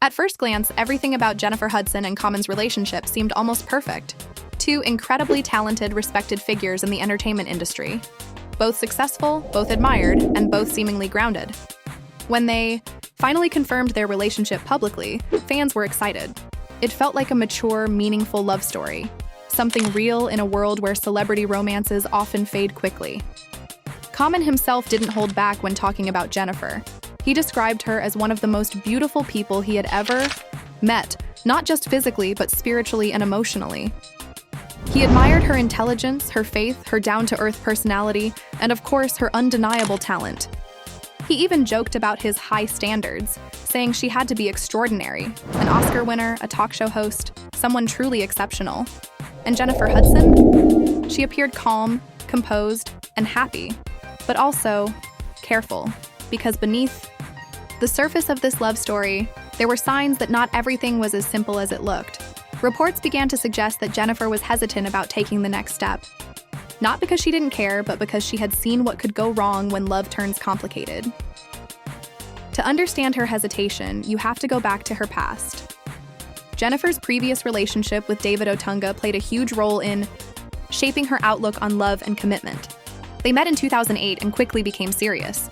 At first glance, everything about Jennifer Hudson and Common's relationship seemed almost perfect. Two incredibly talented, respected figures in the entertainment industry. Both successful, both admired, and both seemingly grounded. When they finally confirmed their relationship publicly, fans were excited. It felt like a mature, meaningful love story. Something real in a world where celebrity romances often fade quickly. Common himself didn't hold back when talking about Jennifer. He described her as one of the most beautiful people he had ever met, not just physically, but spiritually and emotionally. He admired her intelligence, her faith, her down-to-earth personality, and of course, her undeniable talent. He even joked about his high standards, saying she had to be extraordinary, an Oscar winner, a talk show host, someone truly exceptional. And Jennifer Hudson? She appeared calm, composed, and happy, but also careful, because beneath the surface of this love story, there were signs that not everything was as simple as it looked. Reports began to suggest that Jennifer was hesitant about taking the next step. Not because she didn't care, but because she had seen what could go wrong when love turns complicated. To understand her hesitation, you have to go back to her past. Jennifer's previous relationship with David Otunga played a huge role in shaping her outlook on love and commitment. They met in 2008 and quickly became serious.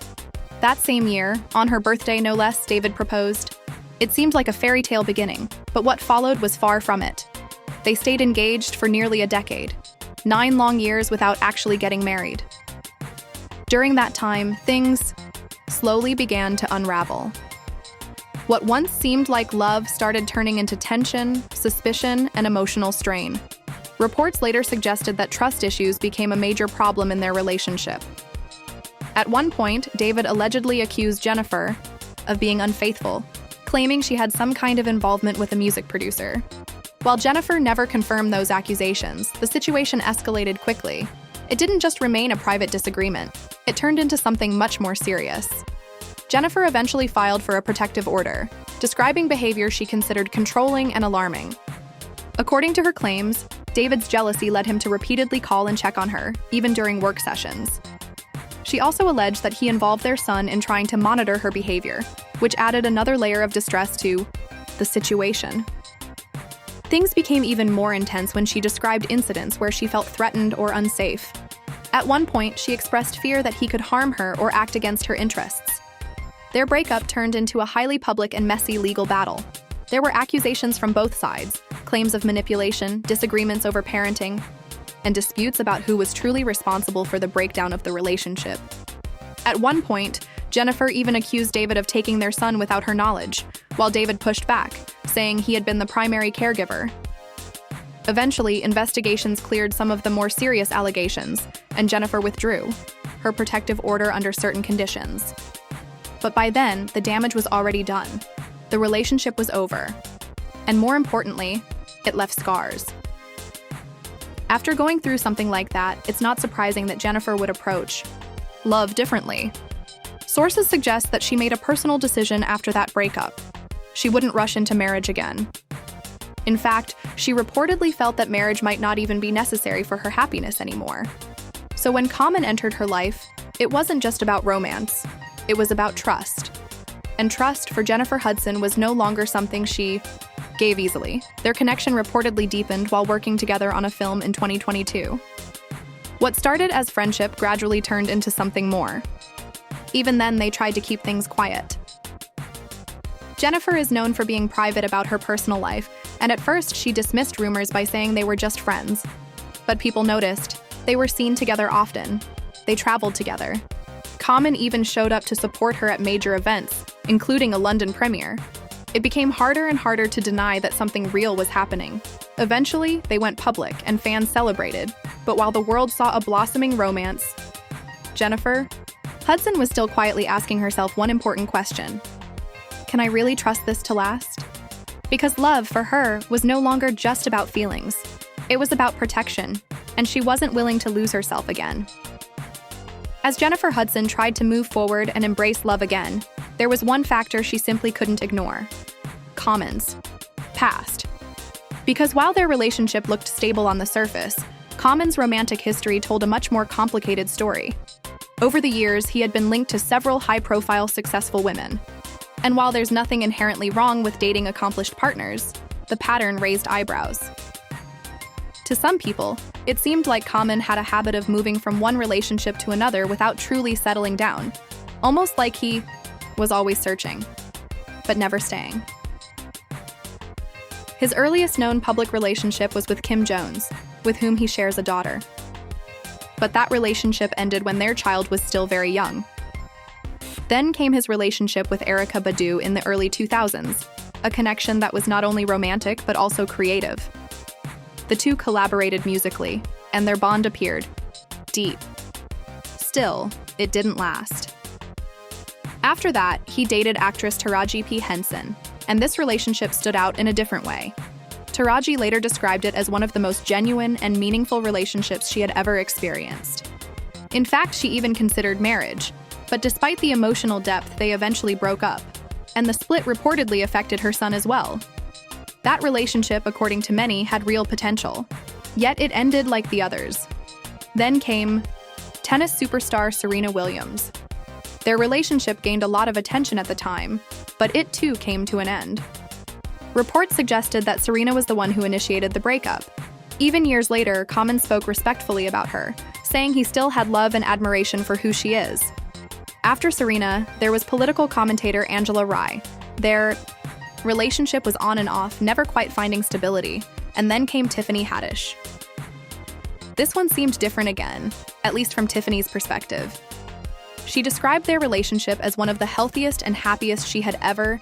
That same year, on her birthday no less, David proposed. It seemed like a fairy tale beginning, but what followed was far from it. They stayed engaged for nearly a decade, 9 long years without actually getting married. During that time, things slowly began to unravel. What once seemed like love started turning into tension, suspicion, and emotional strain. Reports later suggested that trust issues became a major problem in their relationship. At one point, David allegedly accused Jennifer of being unfaithful, claiming she had some kind of involvement with a music producer. While Jennifer never confirmed those accusations, the situation escalated quickly. It didn't just remain a private disagreement. It turned into something much more serious. Jennifer eventually filed for a protective order, describing behavior she considered controlling and alarming. According to her claims, David's jealousy led him to repeatedly call and check on her, even during work sessions. She also alleged that he involved their son in trying to monitor her behavior, which added another layer of distress to the situation. Things became even more intense when she described incidents where she felt threatened or unsafe. At one point, she expressed fear that he could harm her or act against her interests. Their breakup turned into a highly public and messy legal battle. There were accusations from both sides, claims of manipulation, disagreements over parenting, and disputes about who was truly responsible for the breakdown of the relationship. At one point, Jennifer even accused David of taking their son without her knowledge, while David pushed back, saying he had been the primary caregiver. Eventually, investigations cleared some of the more serious allegations, and Jennifer withdrew her protective order under certain conditions. But by then, the damage was already done. The relationship was over. And more importantly, it left scars. After going through something like that, it's not surprising that Jennifer would approach love differently. Sources suggest that she made a personal decision after that breakup. She wouldn't rush into marriage again. In fact, she reportedly felt that marriage might not even be necessary for her happiness anymore. So when Common entered her life, it wasn't just about romance. It was about trust. And trust for Jennifer Hudson was no longer something she gave easily. Their connection reportedly deepened while working together on a film in 2022. What started as friendship gradually turned into something more. Even then, they tried to keep things quiet. Jennifer is known for being private about her personal life, and at first she dismissed rumors by saying they were just friends. But people noticed. They were seen together often. They traveled together. Common even showed up to support her at major events, including a London premiere. It became harder and harder to deny that something real was happening. Eventually, they went public and fans celebrated, but while the world saw a blossoming romance, Jennifer Hudson was still quietly asking herself one important question. Can I really trust this to last? Because love, for her, was no longer just about feelings. It was about protection, and she wasn't willing to lose herself again. As Jennifer Hudson tried to move forward and embrace love again, there was one factor she simply couldn't ignore: Common's past. Because while their relationship looked stable on the surface, Common's romantic history told a much more complicated story. Over the years, he had been linked to several high-profile successful women. And while there's nothing inherently wrong with dating accomplished partners, the pattern raised eyebrows. To some people, it seemed like Common had a habit of moving from one relationship to another without truly settling down, almost like he was always searching, but never staying. His earliest known public relationship was with Kim Jones, with whom he shares a daughter. But that relationship ended when their child was still very young. Then came his relationship with Erykah Badu in the early 2000s, a connection that was not only romantic but also creative. The two collaborated musically, and their bond appeared deep. Still, it didn't last. After that, he dated actress Taraji P. Henson, and this relationship stood out in a different way. Taraji later described it as one of the most genuine and meaningful relationships she had ever experienced. In fact, she even considered marriage, but despite the emotional depth, they eventually broke up, and the split reportedly affected her son as well. That relationship, according to many, had real potential, yet it ended like the others. Then came tennis superstar Serena Williams. Their relationship gained a lot of attention at the time, but it too came to an end. Reports suggested that Serena was the one who initiated the breakup. Even years later, Common spoke respectfully about her, saying he still had love and admiration for who she is. After Serena, there was political commentator Angela Rye. Their relationship was on and off, never quite finding stability, and then came Tiffany Haddish. This one seemed different again, at least from Tiffany's perspective. She described their relationship as one of the healthiest and happiest she had ever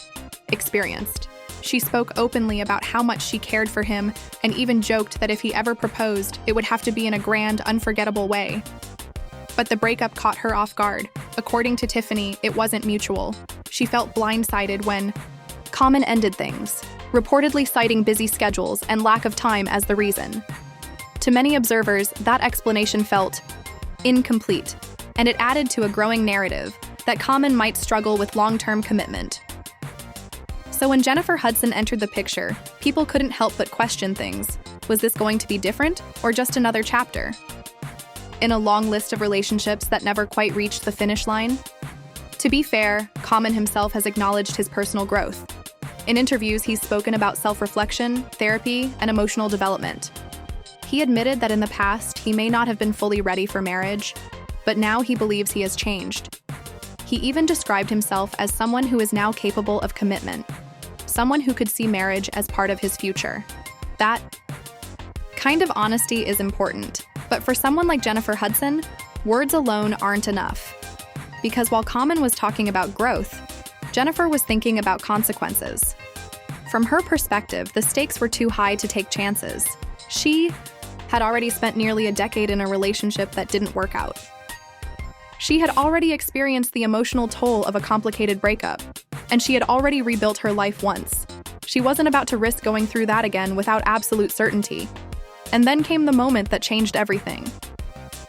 experienced. She spoke openly about how much she cared for him and even joked that if he ever proposed, it would have to be in a grand, unforgettable way. But the breakup caught her off guard. According to Tiffany, it wasn't mutual. She felt blindsided when Common ended things, reportedly citing busy schedules and lack of time as the reason. To many observers, that explanation felt incomplete, and it added to a growing narrative that Common might struggle with long-term commitment. So when Jennifer Hudson entered the picture, people couldn't help but question things. Was this going to be different, or just another chapter in a long list of relationships that never quite reached the finish line? To be fair, Common himself has acknowledged his personal growth. In interviews, he's spoken about self-reflection, therapy, and emotional development. He admitted that in the past, he may not have been fully ready for marriage, but now he believes he has changed. He even described himself as someone who is now capable of commitment, someone who could see marriage as part of his future. That kind of honesty is important, but for someone like Jennifer Hudson, words alone aren't enough. Because while Common was talking about growth, Jennifer was thinking about consequences. From her perspective, the stakes were too high to take chances. She had already spent nearly a decade in a relationship that didn't work out. She had already experienced the emotional toll of a complicated breakup, and she had already rebuilt her life once. She wasn't about to risk going through that again without absolute certainty. And then came the moment that changed everything.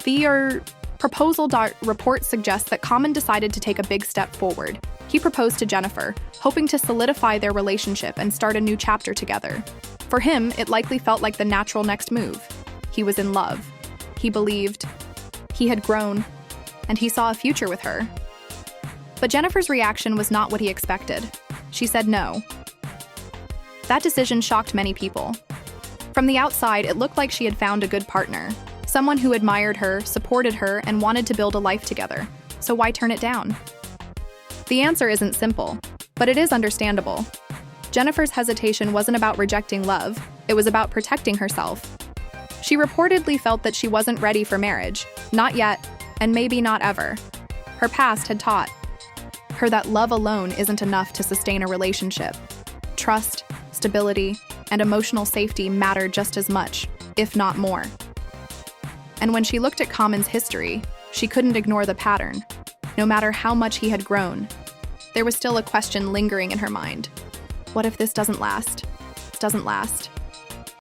The proposal report suggests that Common decided to take a big step forward. He proposed to Jennifer, hoping to solidify their relationship and start a new chapter together. For him, it likely felt like the natural next move. He was in love. He believed. He had grown. And he saw a future with her. But Jennifer's reaction was not what he expected. She said no. That decision shocked many people. From the outside, it looked like she had found a good partner, someone who admired her, supported her, and wanted to build a life together. So why turn it down? The answer isn't simple, but it is understandable. Jennifer's hesitation wasn't about rejecting love, it was about protecting herself. She reportedly felt that she wasn't ready for marriage, not yet, and maybe not ever. Her past had taught her that love alone isn't enough to sustain a relationship. Trust, stability, and emotional safety matter just as much, if not more. And when she looked at Common's history, she couldn't ignore the pattern. No matter how much he had grown, there was still a question lingering in her mind. What if this doesn't last? This doesn't last.